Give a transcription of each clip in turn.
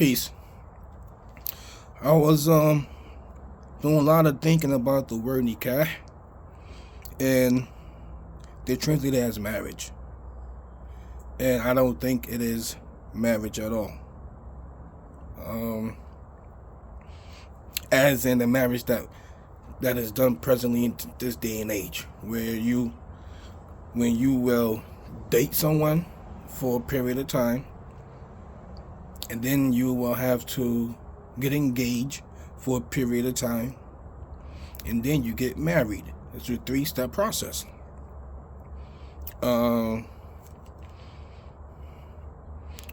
Peace. I was doing a lot of thinking about the word nikah, and they translate it as marriage. And I don't think it is marriage at all. As in the marriage that is done presently in this day and age, when you will date someone for a period of time, and then you will have to get engaged for a period of time, and then you get married. It's a 3-step process. But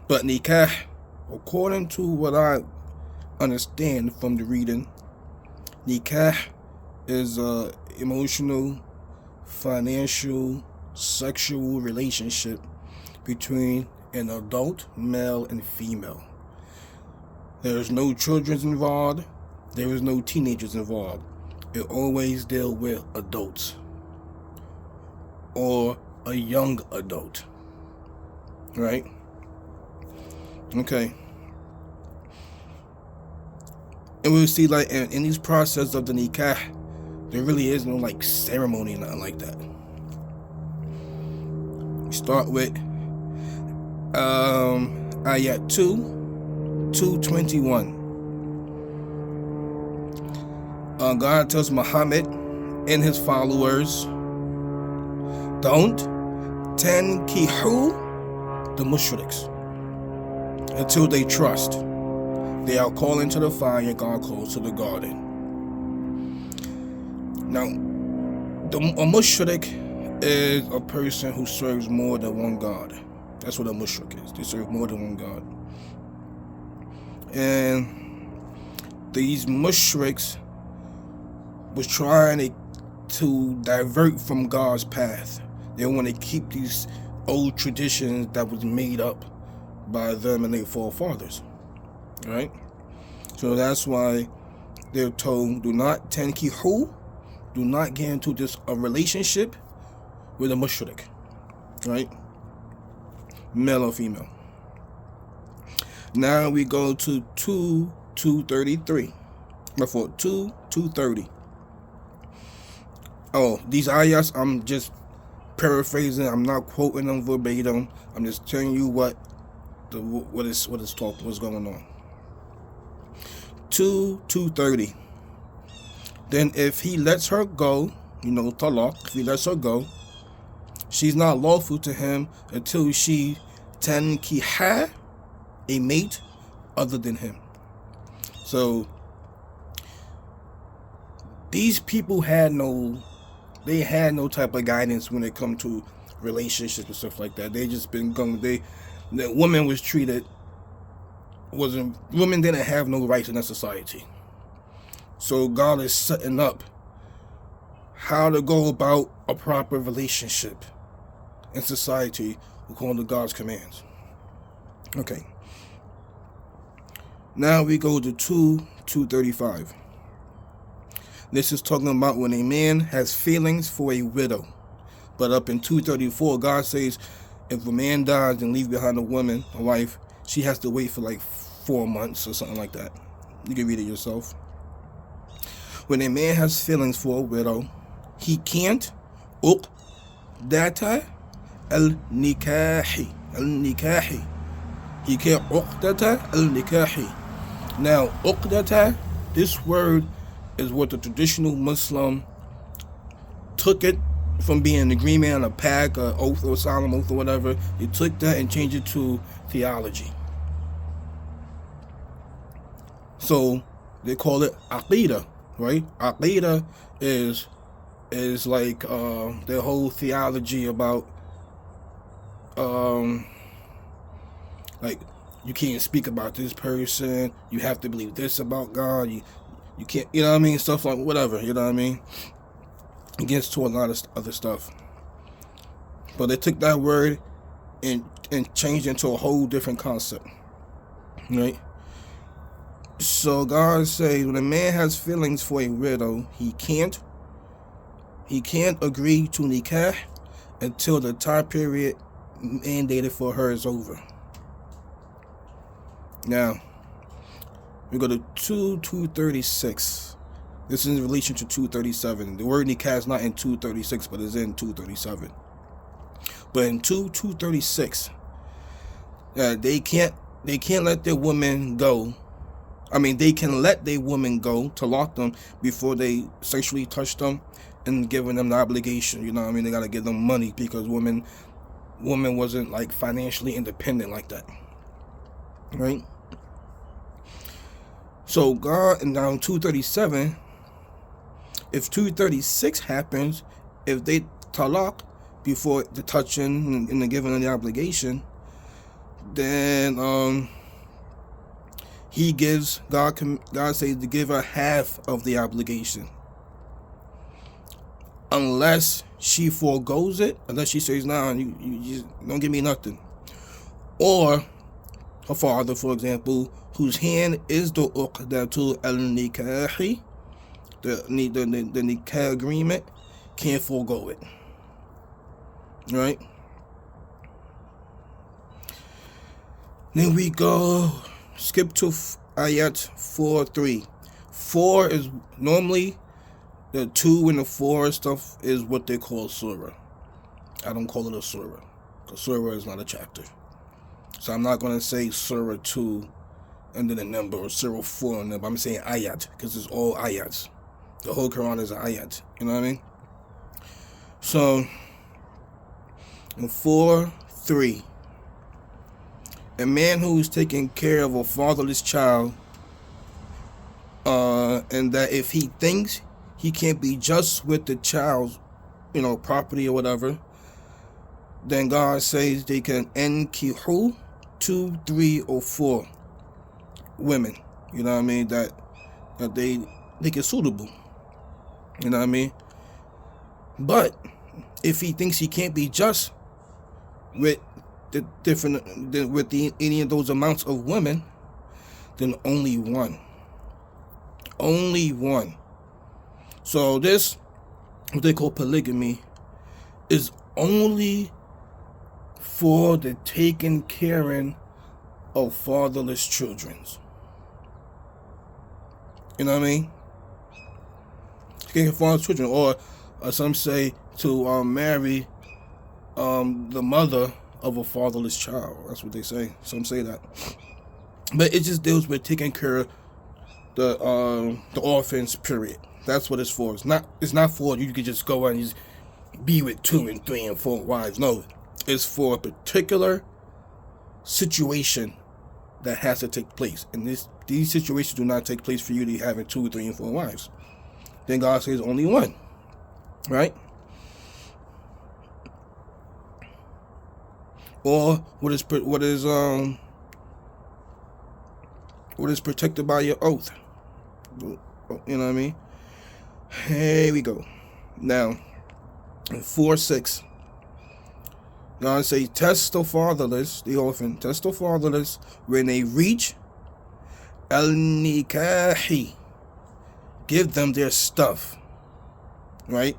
nikah, according to what I understand from the reading, nikah is a emotional, financial, sexual relationship between an adult male and female. There is no children involved. There is no teenagers involved. It always deals with adults or a young adult, right? Okay. And we'll see, like, in these process of the nikah, there really is no like ceremony, nothing like that. We start with ayat 2:21. God tells Muhammad and his followers, don't tankihu the mushriks until they trust. They are calling to the fire, God calls to the garden. Now, a mushrik is a person who serves more than one God. That's what a mushrik is. They serve more than one God. And these mushriks was trying to divert from God's path. They want to keep these old traditions that was made up by them and their forefathers. Right? So that's why they're told, do not tankihu, do not get into a relationship with a mushrik. Right? Male or female. Now we go to 2:33. Before 2:30. Oh, these ayahs, I'm just paraphrasing. I'm not quoting them verbatim. I'm just telling you what's going on. 2:30. Then if he lets her go, talaq, if he lets her go, she's not lawful to him until she tankiha a mate other than him. So these people had no type of guidance when it comes to relationships and stuff like that. They just been going. The woman was treated. Women didn't have no rights in that society. So God is setting up how to go about a proper relationship in society according to God's commands. Okay. Now we go to 2:35. This is talking about when a man has feelings for a widow. But up in 2:34, God says if a man dies and leaves behind a woman, a wife, she has to wait for like 4 months or something like that. You can read it yourself. When a man has feelings for a widow, he can't uqdata al-nikahi. He can't uqdata al-nikahi. Now, uqdata, this word is what the traditional Muslim took it from being an agreement, a pact, an oath, or solemn oath, or whatever. They took that and changed it to theology. So they call it aqidah, right? Aqidah is like their whole theology about like you can't speak about this person. You have to believe this about God. You can't, stuff like whatever, It gets to a lot of other stuff. But they took that word and changed it into a whole different concept, right? So God says when a man has feelings for a widow, he can't agree to nikah until the time period mandated for her is over. Now, We go to 2:36. This is in relation to 2:37. The word nikah is not in 2:36, but it's in 2:37. But in 2:36, they can't let their women go. I mean, they can let their women go to lock them before they sexually touch them and giving them the obligation. You know what I mean? They gotta give them money because women wasn't like financially independent like that, right? So God, and now 2:37. If 2:36 happens, if they talak before the touching and the giving of the obligation, then he gives God says to give her half of the obligation, unless she forgoes it, unless she says, "Nah, you just don't give me nothing," or her father, for example, whose hand is the uqdatu al-nikahi, the nikah agreement, can't forego it, right? Then we go skip to ayat 4:3. 4 is normally the 2 and the 4 stuff is what they call surah. I don't call it a surah. A surah is not a chapter. So I'm not going to say surah 2 and then a number, or surah 4 and number. I'm saying ayat because it's all ayats. The whole Quran is an ayat. You know what I mean? So in 4:3, a man who is taking care of a fatherless child, and that if he thinks he can't be just with the child's, property or whatever, then God says they can enkihu 2, 3, or 4 women. You know what I mean? That they make it suitable. You know what I mean? But if he thinks he can't be just with any of those amounts of women, then only one. Only one. So this, what they call polygamy, is only for the taking care of fatherless children. You know what I mean? Taking fatherless children, or some say to marry the mother of a fatherless child. That's what they say. Some say that, but it just deals with taking care of the orphans. Period. That's what it's for. It's not for you can just go and just be with 2 and 3 and 4 wives. No, it's for a particular situation that has to take place, and these situations do not take place for you to having 2, 3, and 4 wives. Then God says only one, right? Or what is protected by your oath. You know what I mean? Here we go. Now, in 4:6, God says, test the fatherless, the orphan, test the fatherless when they reach al-nikahi. Give them their stuff, right?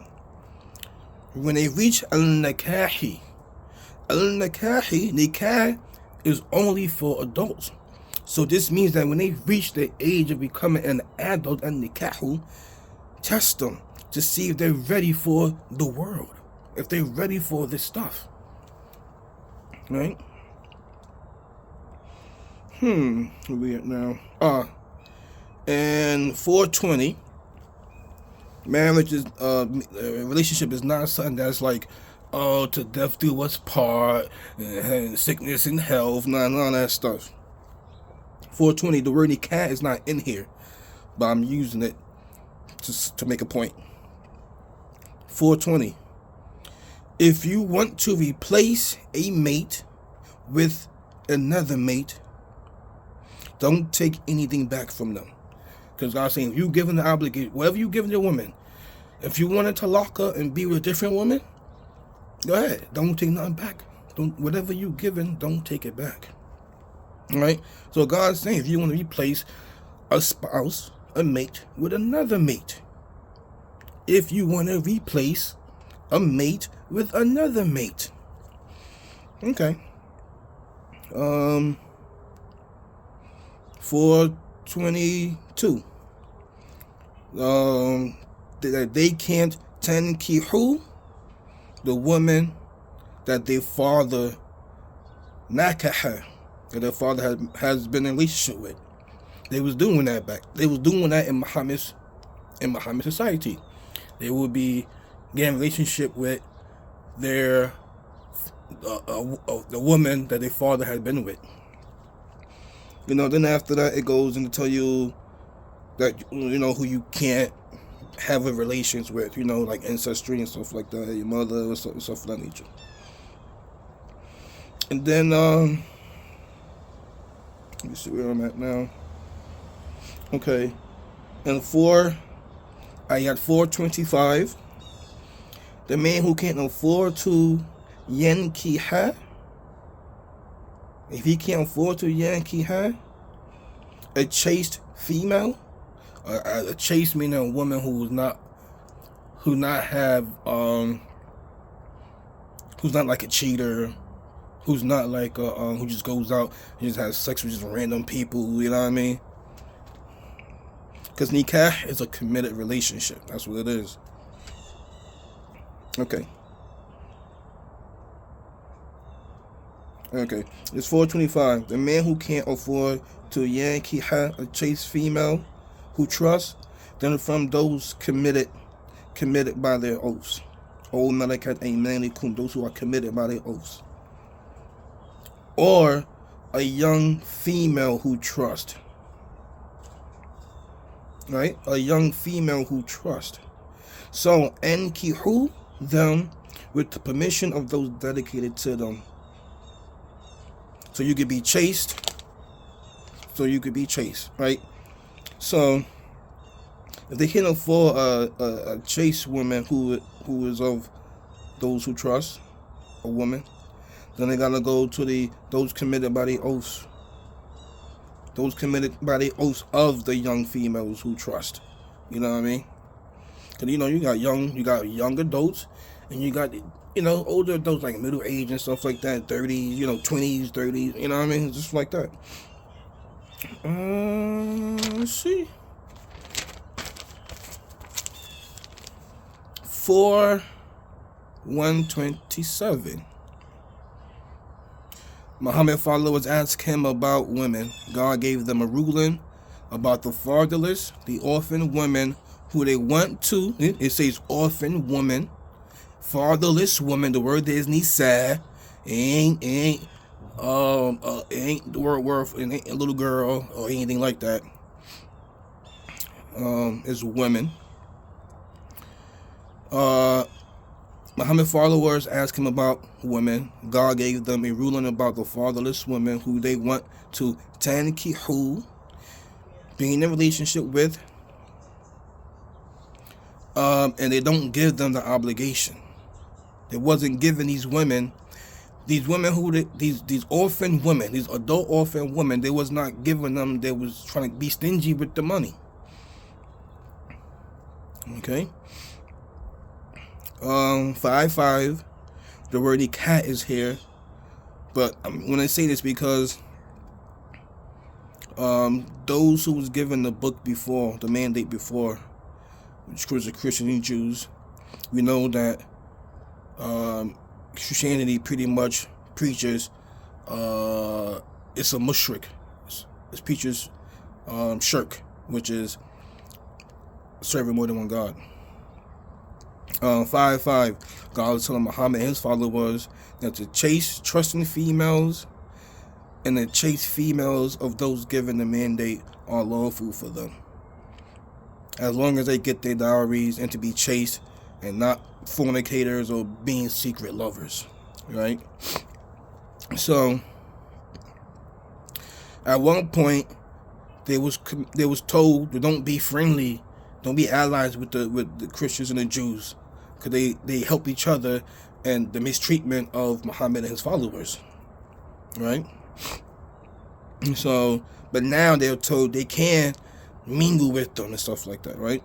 When they reach al-nikahi, nikah is only for adults. So this means that when they reach the age of becoming an adult, and nikahu, test them to see if they're ready for the world, if they're ready for this stuff, right? Where we at now? And 4:20, marriage is relationship is not something that's like, oh, to death do us part, and sickness and health, none of that stuff. 4:20, the word nikah is not in here, but I'm using it to make a point. 4:20, if you want to replace a mate with another mate, don't take anything back from them. Because God's saying, if you given the obligation, whatever you given your woman, if you wanted to lock her and be with a different woman, go ahead. Don't take nothing back. Whatever you given, don't take it back. All right? So God's saying, if you want to replace a spouse, a mate, with another mate, if you want to replace a mate with another mate. Okay. 22. That they can't tankihu the woman that their father nikah, that their father has been in a relationship with. They was doing that back. They was doing that in Muhammad's society. They would be getting a relationship with their the woman that their father had been with. Then after that it goes into tell you that who you can't have a relations with, like ancestry and stuff like that, your mother or stuff of that nature. And then let me see where I'm at now. Okay, and ayat 425, the man who can't afford to yankiha, if he can't afford to yankiha a chaste female, a chaste meaning a woman who's not like a cheater, who's not like who just goes out and just has sex with just random people, you know what I mean? Because nikah is a committed relationship. That's what it is. Okay. It's 425. The man who can't afford to yankiha a chaste female who trusts, then from those committed by their oaths. O malakat aymanikum, those who are committed by their oaths. Or a young female who trusts. Right? A young female who trusts. So, ankihu them with the permission of those dedicated to them. So you could be chaste. Right? So, if they can't afford a chaste woman who is of those who trust, a woman, then they gotta go to those committed by the oaths. Those committed by the oaths of the young females who trust. You know what I mean? Because you got young adults, and you got older adults like middle age and stuff like that, 30s, 20s, 30s. You know what I mean? Just like that. Let's see. 4:127. Muhammad followers asked him about women. God gave them a ruling about the fatherless, the orphan women who they went to. It says orphan woman, fatherless woman. The word there is nisa. Ain't the word worth, it ain't a little girl or anything like that. It's women. Muhammad followers asked him about women. God gave them a ruling about the fatherless women who they want to tankihu, being in a relationship with, and they don't give them the obligation. They wasn't giving these women these orphan women, these adult orphan women, they was not giving them. They was trying to be stingy with the money. Okay. 5:5, the word nikah is here, but when I say this because those who was given the book before, the mandate before, which was the Christian and Jews, we know that Christianity pretty much preaches it's a mushrik. It preaches shirk, which is serving more than one God. 5:5, God was telling Muhammad and his followers that to chase trusting females and the chase females of those given the mandate are lawful for them, as long as they get their dowries, and to be chaste and not fornicators or being secret lovers, right? So at one point they was told to don't be friendly, don't be allies with the Christians and the Jews, because they help each other and the mistreatment of Muhammad and his followers, right? So, but now they're told they can mingle with them and stuff like that, right?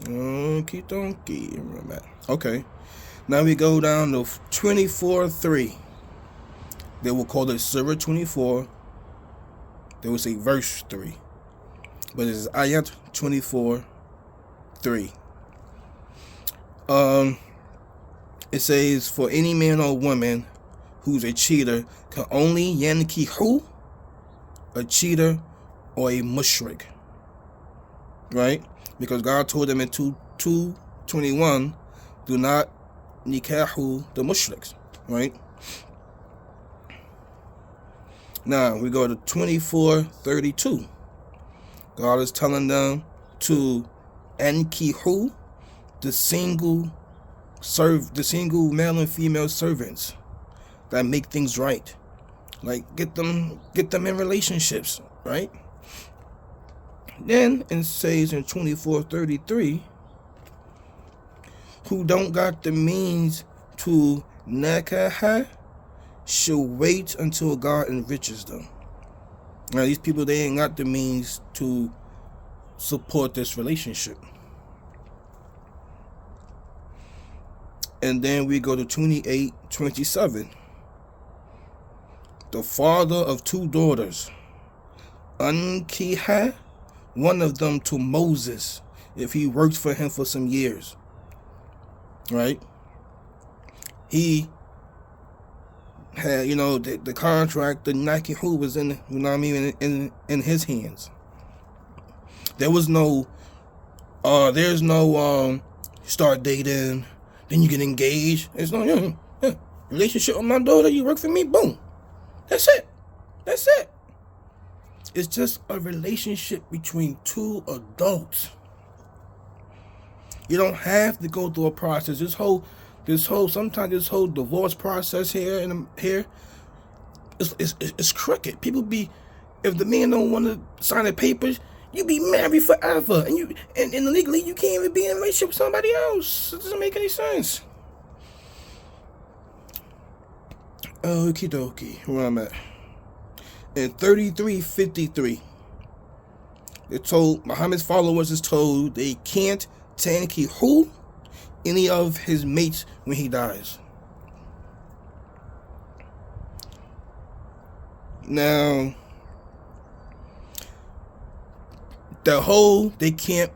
Okie dokie. Okay. Now we go down to 24:3. They will call it Surah 24. They would say verse 3. But it's ayat 24:3. It says, for any man or woman who's a cheater can only yankihu, a cheater or a mushrik. Right? Because God told them in 2:21, do not nikahu the mushriks. Right? Now we go to 24:32. God is telling them to ankihu the single male and female servants that make things right. Like get them in relationships, right? Then it says in 24:33, who don't got the means to nikah should wait until God enriches them. Now these people, they ain't got the means to support this relationship. And then we go to 28:27. The father of two daughters, unkiha one of them to Moses if he worked for him for some years. Right? He had, the contract, the nikihu was in, in his hands. There was no, there's no, start dating, then you get engaged. There's no, relationship with my daughter, you work for me, boom. That's it. It's just a relationship between two adults. You don't have to go through a process. Sometimes this whole divorce process here it's crooked. People if the man don't want to sign the papers, you be married forever, and legally you can't even be in a relationship with somebody else. It doesn't make any sense. Okie dokie, where I'm at. In 33:53, Muhammad's followers is told they can't tankihu any of his mates when he dies. Now, they can't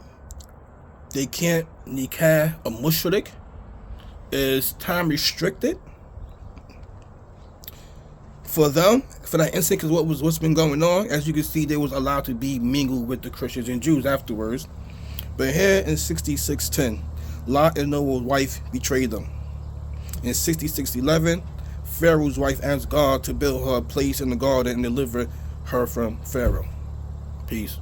nikah a mushrik is time restricted for them, for that instant, because what's been going on, as you can see, they was allowed to be mingled with the Christians and Jews afterwards. But here in 66:10, Lot and Noah's wife betrayed them. In 66:11, Pharaoh's wife asked God to build her a place in the garden and deliver her from Pharaoh. Peace.